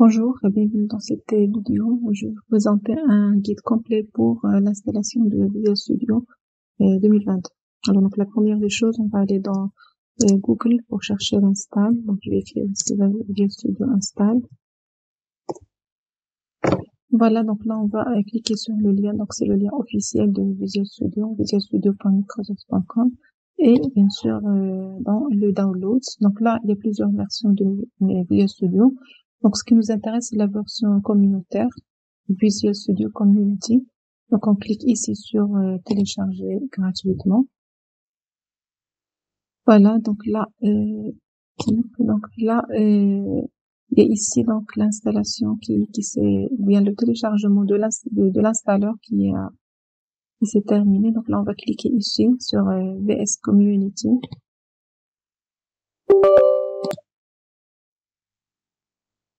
Bonjour et bienvenue dans cette vidéo où je vais vous présenter un guide complet pour l'installation de Visual Studio 2022. Alors donc la première des choses, on va aller dans Google pour chercher l'install. Donc je vais écrire ici Visual Studio install. Voilà, donc là on va cliquer sur le lien, donc c'est le lien officiel de Visual Studio, visualstudio.microsoft.com, et bien sûr dans le download. Donc là il y a plusieurs versions de Visual Studio. Donc ce qui nous intéresse c'est la version communautaire, Visual Studio Community. Donc on clique ici sur télécharger gratuitement. Voilà, donc là il y a ici donc l'installation qui s'est bien le téléchargement de l'installeur qui s'est terminé. Donc là on va cliquer ici sur VS Community.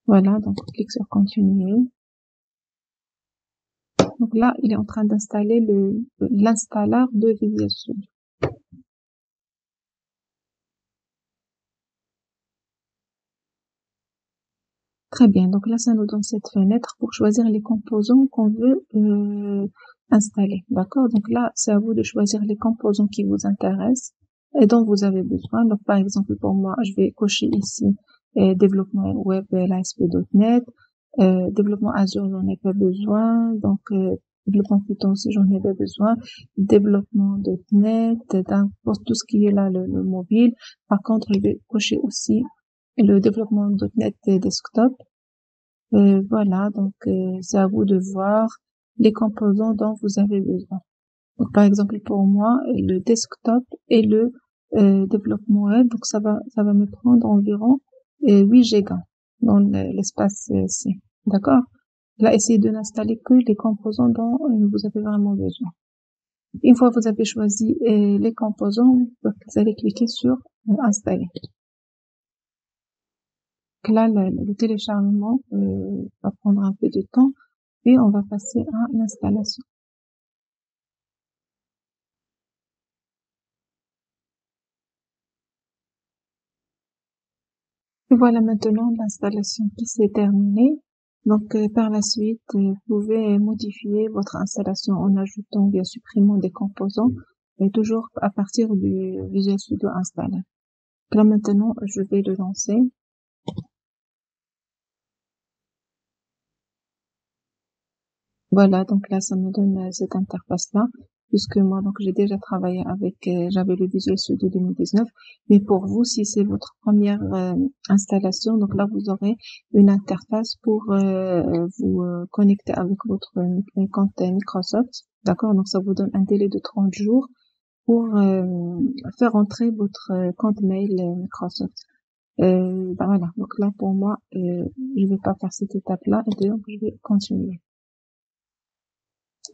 Voilà, donc on clique sur continuer. Donc là il est en train d'installer l'installeur de Visual Studio. Très bien, donc là ça nous donne cette fenêtre pour choisir les composants qu'on veut installer. D'accord, donc là c'est à vous de choisir les composants qui vous intéressent et dont vous avez besoin. Donc par exemple pour moi je vais cocher ici développement web l'ASP.NET, développement Azure j'en ai pas besoin, donc développement Python aussi j'en ai pas besoin, développement .NET, pour tout ce qui est là le mobile. Par contre je vais cocher aussi le développement .NET Desktop. Voilà, donc c'est à vous de voir les composants dont vous avez besoin. Donc par exemple pour moi, le desktop et le développement web, donc ça va me prendre environ 8 gigas dans l'espace C. D'accord? Là, essayez de n'installer que les composants dont vous avez vraiment besoin. Une fois que vous avez choisi les composants, vous allez cliquer sur installer. Donc là, le téléchargement va prendre un peu de temps et on va passer à l'installation. Et voilà maintenant l'installation qui s'est terminée. Donc par la suite, vous pouvez modifier votre installation en ajoutant ou bien supprimant des composants, et toujours à partir du Visual Studio installé. Là maintenant, je vais le lancer. Voilà, donc là, ça me donne cette interface-là, puisque moi, donc, j'ai déjà travaillé avec, j'avais le Visual Studio 2019, mais pour vous, si c'est votre première installation, donc là, vous aurez une interface pour vous connecter avec votre compte Microsoft, d'accord? Donc, ça vous donne un délai de 30 jours pour faire entrer votre compte mail Microsoft. Voilà, donc là, pour moi, je vais pas faire cette étape-là, et donc, je vais continuer.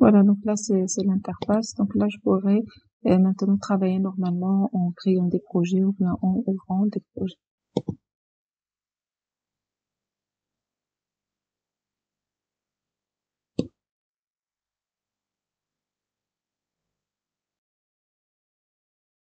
Voilà, donc là c'est l'interface. Donc là je pourrais maintenant travailler normalement en créant des projets ou bien en ouvrant des projets.